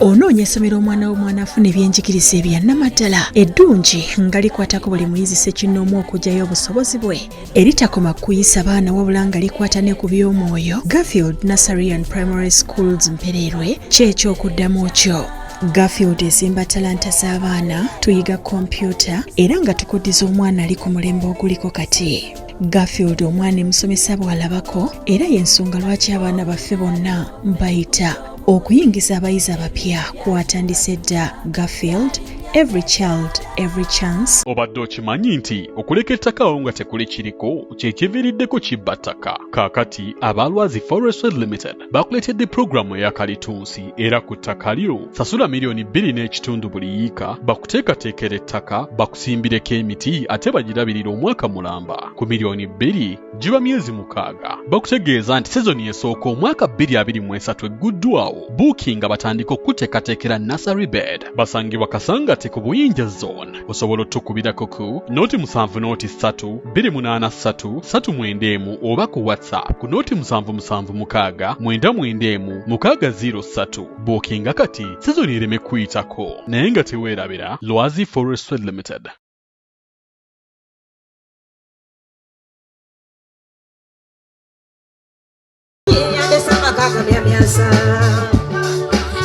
Onoonya essomero omwana w'omwana afuna ebyenjigiriza ebya Namaddala eddungi nga likwatako buli muyizi ssekinnoomu okuggyayo obusobozi bwe eritakoma kuyisa baana wabula nga likwata ne ku by'omwoyo. Garfield Nursery and Primary Schools Mpererwe ky'ekyokuddamu kyo. Garfield ezimba talanta z'abaana, tuyiga kompyuta era nga tukuddiza omwana ali ku mulembe oguliko kati. Garfield omwana emusomesa bw'alabako era y'ensonga lwaki abaana baffe bonna mbayita okuyingiza abayizi abapya kwatandise dda. Garfield, every child, every chance. Obadde okimanyi nti okuleka ettaka awo nga tekuli kiriko kyekiviiriddeko kibba ttaka. Kaakati abalwazi Forestry Limited bakuleetedde pulogulaamu eya kalitunsi era ku ttaka lyo sasula $2.5 buli yiika bakuteekateekera ettaka bakusimbireko emiti ate bagirabirira omwaka mulamba. Ku $2 giba myezi 6. Bakutegeeza nti sezoni esooka omwaka 2023 egguddwawo. Booking batandika okuteekateekera nursery bed. Basangibwa Kasanga ku Buyinja Zone. Osobola otukubirako ku 0783 oba ku WhatsApp ku 0776 Bookinga kati sizoni ereme kuyitako naye nga teweerabira. Lwazi Forestry Limited.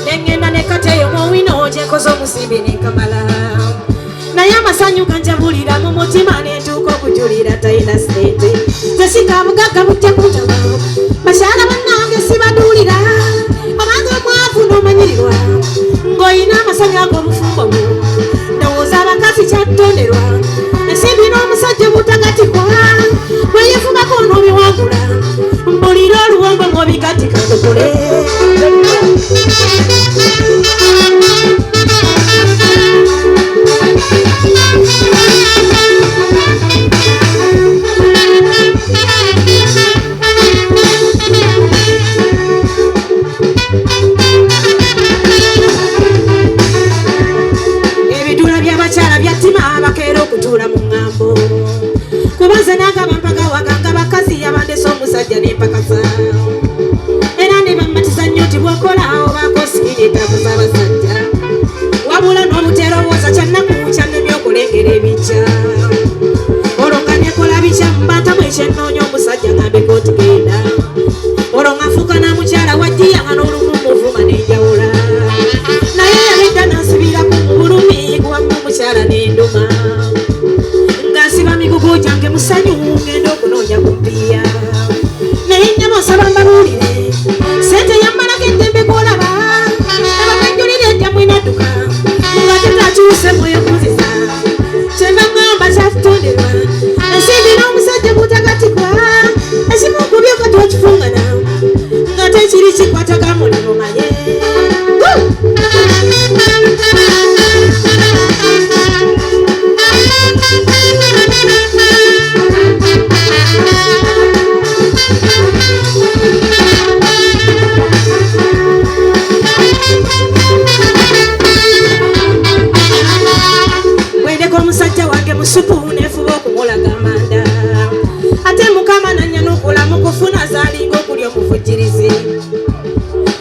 Nengenda nekateyo muwino gyekoze omusimbi nenkamala naye amasanyu ganjabulira mu mutima nentuuka okujulira talina sente tesika bugagga bujja kuntaba bakyala bannange sibaduulira obanga omwavu n'omanyirirwa ng'olina amasanyu ag'omufumbo ndowooza abakazi kyattonderwa ensimbi n'omusajja obutagatikwa bweyefubako n'obiwangula mbulira oluwombo ng'obigatika ndukule. Ebidula by'abakyala byattima abakeera okutuula mu ŋŋambo kubaze n'agaba mpaka waganga bakazi abandese omusajja n'empakasa era ne bammatiza nnyo nti bw'okola obaako sikiri etabuza abasajja wabula n'obuterowooza kyannaku kyannemye okulengera ebijja olwo nga nekola bikyamu bantamu ekyennoonya omusajja ngambeko otugenda olwo ng'afuuka na mukyala wajjiya nga n'olumu muvuma n'enjawula naye yalidda n'asibirako mu bulumi kuwamu omukyala n'enduma ng'asiba migugu gyange musanyu ngenda okunoonya ku bbiya naye nnyama osaba mbabuulire sente yammalako eddembe gw'olaba abakwenjulira ejjamu inadduka nga tetakyuse mwebuuziza kyeva ŋŋamba kyatutonderwa ensimbi n'omusajja butagatikwa ekimu ku byo kati okifungana nga tekiri kikwataga mulimu manye. Omusajja wange musupu nefuba okumulaga amanda ate mukama nanya n'okulamu kufuna zaalinga okulya omuvujjirizi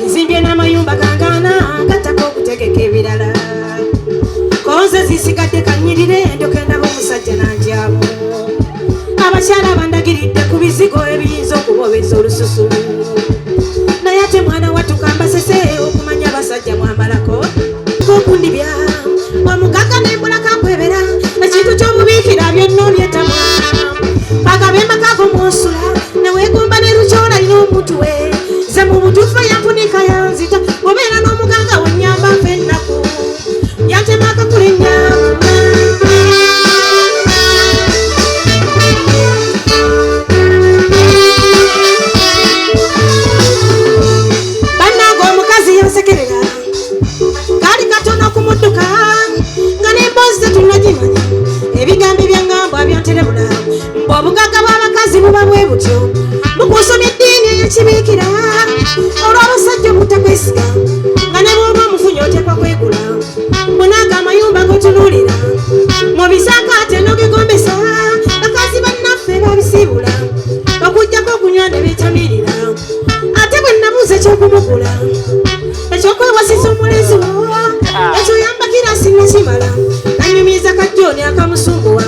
nzimbye n'amayumba gangana gattako okutegeka ebirala konze zisigadde kanyirire ndokendaba omusajja nanjamu abakyala bandagiridde ku bizigo ebiyinza okubobeza olususu naye ate mwana watukamba sese okumanya abasajja mwambalako kokundibya wamugaga nembulaka nkwebera ekintu ky'omubiikira byonna obyetamwa akabemba kako mwosula neweegomba ne lukyola alina omuntu we ze mu butuufu yanfunika yanzita obeera n'omuganga wennyamba nfe ennaku yantema akakula ennyamba bannange omukazi yansekerera kaali katono kumudduka nga n'emboozi tetunnagimanya ebigambo ebyaŋŋamba byanterebula obugagga bw'abakazi buba bwe butyo bukusomya eddiini eyekibiikira olw'abasajja obutakwesiga nga ne bw'oba omufunyi oteekwa kwegula bunaaga amayumba g'otunuulira mu bisaakaate n'ogegombesa bakazi bannaffe babisiibula okuggyako okunywa ne beetamirira ate bwe nabuuza ekyokumugula wasiza omulezi wo ekyo yambakira sinna kimala nanyumiza kajjoni akamusumbuwa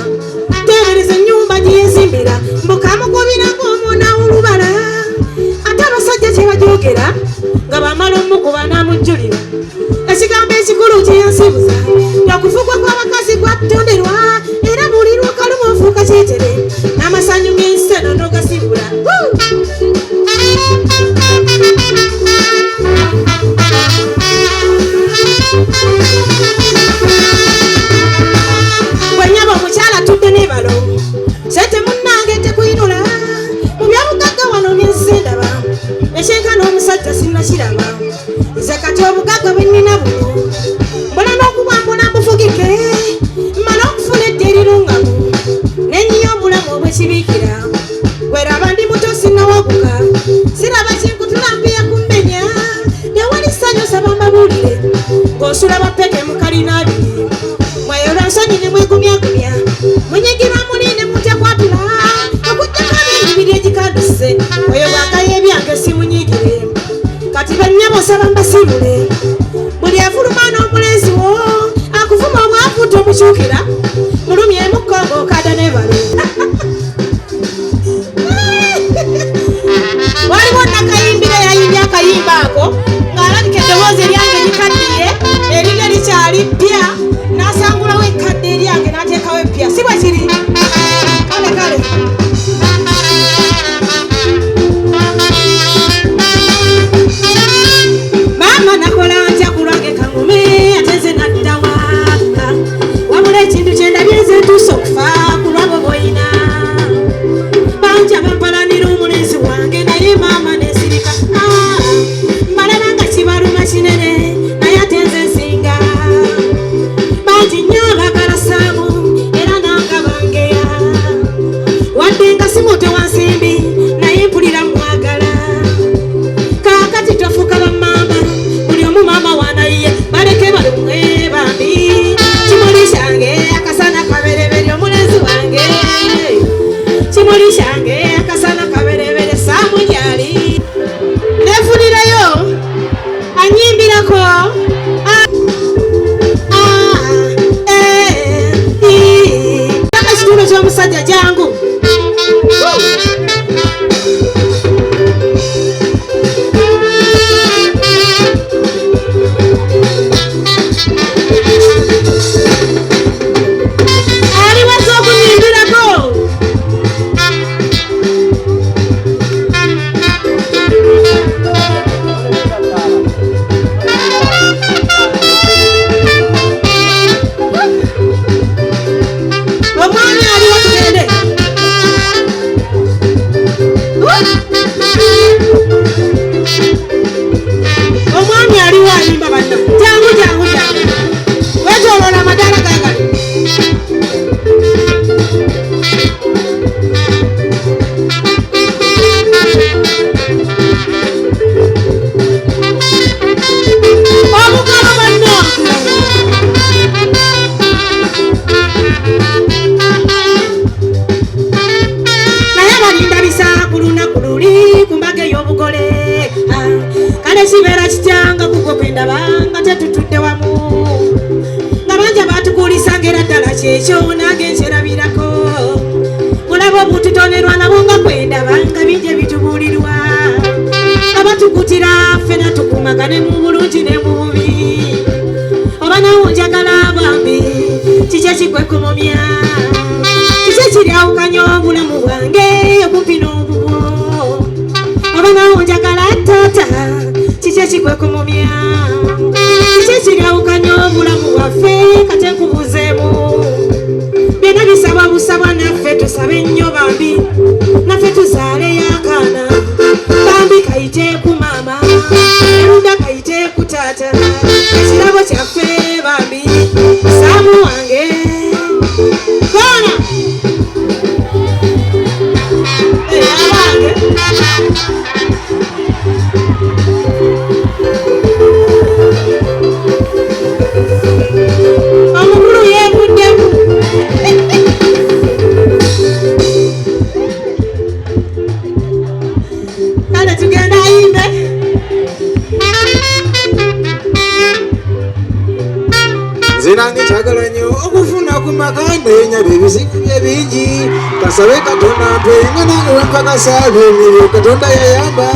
tebereza ennyumba gyeyezimbira mbukamugobirako omwana olubala ate abasajja kyebajogera nga bamala omukuba n'amujjulira ekigambo ekikulu kyeyansibuza yakufugwa kw'abakazi gwatonderwa era buli lwakalumu ofuuka kyetere n'amasanyu g'enseno n'ogasibula bwenyaba omukyala tudde n'ebalo sente munnange tekuyinula mu byabugagga wano byensendaba ekyenkana omusajja sinnakiraba nze kati obugagga bwe nnina buno mbona n'okubwambula mbufugike mmala okufuna edda erirungamu nenyiya obulamu obwekibiikira weraba ndi muto sinnawaguka siraba kinkutulambya kummenya newali ssanyu saba mbabuulire ng'osula bapeke mukalina abiri mweyola nsonyi ne mwegumyagumya munyigirwa muli ne mutyakwatula okuddako abindi biri egikanduse oyo bwagayo ebyange simunyigire kati bennyabo saba mbasibule buli afuluma n'omulezi wo akuvuma obwavuta omukyukira mulumya emukongo okada n'ebalo waliwo nakayimbira yayimbye akayimba ako ng'alabika eddoboozi eryange likaddiye erige likyali ppya n'asangulawo ekkadde eryange n'ateekawo eppya si bwe kiri kale kale maama nakola ntya kulwange kaŋume ate nze naddawanga wabula ekintu kyendabye nze ntuuse okufa ku lwabo boyina banja bampalanira omulezi wange naye maama nesirika mbalaba nga kibaluma kinene naye ate nze nsinga bangi nnyo abagala saamu era nanga bangeya wadde nga si muto wa nsimbi naye mpulira mwagala kaakati tofuuka bamamba buli omu maama wanayiye baleke balumwe bambi kimuli kyange akasana kabereberi omulezi wange kimuli kyange akasana kaberebere saamu gyali nefunirayo anyimbirako ekitulo ky'omusajja jangu aliwaza okunyimbirako omwami aliwo tugende omwami aliwo ayimba banna jangu jangu jangu wetoloola amadaala gagali omugalo banno naye balinda bisaa ku lunaku luli ku mbaga ey'obugole kale kibeera kityanga kugwe kwendabanga tetutudde wamu nga banja batukulisanga era ddala kyekyo nange nkyerabirako mulaba obututonerwa nabo nga kwendabanga bingi ebitubuulirwa abatukutira ffena tukumagane mu bulungi ne mu bubi oba nawo njagala bambi kiki ekikwekomomya kiki ekiryawukanya obulamu bwange okumpi n'obubwo oba nawo njagala taata kiki ekikwekomomya kiki ekiryawukanya obulamu bwaffe kate nkubuzeemu byonna bisaba busabwa naffe tusabe ennyo bambi naffe tuzaaleyo akaana bambi kayite ku maama erunda kayite ku taata ekirabo kyaffe bambi saamu wange koona abange omukulu yeebuddemu kale tugenda ayimbe Nange kyagala nnyo okufuna ku makanda enyabe ebizibu bye bingi kasabe Katonda mpenga nange wempakasa byemiri Katonda yayamba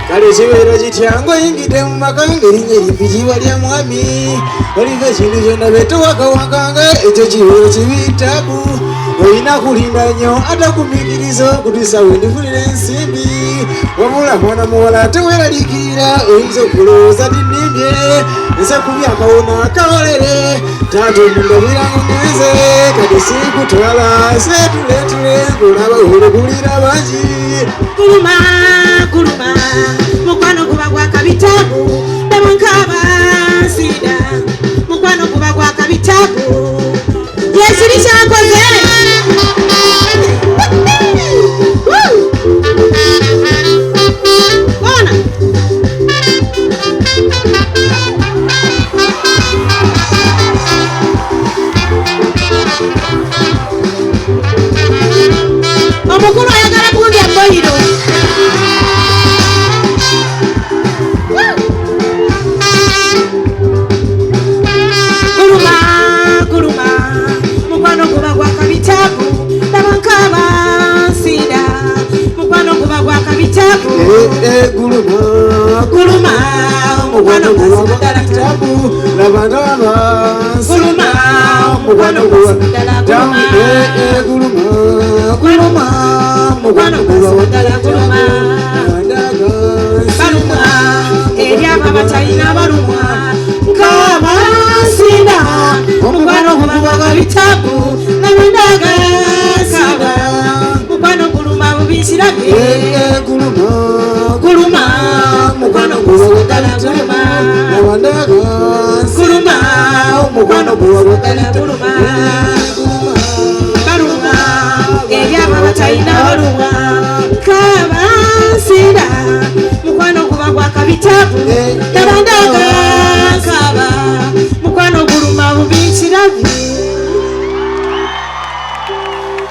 kale kibeera kitya ng'oyingidde mu maka ng'erinnya erimpitibwa lya mwami oliko ekintu kyonna betowakawakanga ekyo kibeera kibitabu olina kulinda nnyo atakumikiriza okutisa wendifunira ensimbi wabula mwana muwala teweraliikirira oyinza okulowooza tinnimbye nze kuby akawona akawolere taata omundabirango ngenze kati sikutwala setuletule ng'olaba olukulira bangi kuluma kuluma mukwano guba gwakabitabu nabankaba nsida mukwano guba gwakabitabu yekiri kyakoze ona omukulu ayagala kundya boyiro kuluma kuluma mukwano guba gwakabitabu nabankaba nsida mukwano guba gwakabitabu kuluma kuluma mukwano guba kitabu labandaba kuluma mukwano guba kuluma kuluma mukwano guba kuluma balumwa eri abo batalina balumwa nkaba nsida omukwano guba gwakabitabu nabandaga saba mukwano guluma bubisirage kuluma mukwano guba kuluma nabandaga kuluma mukwano guba kuluma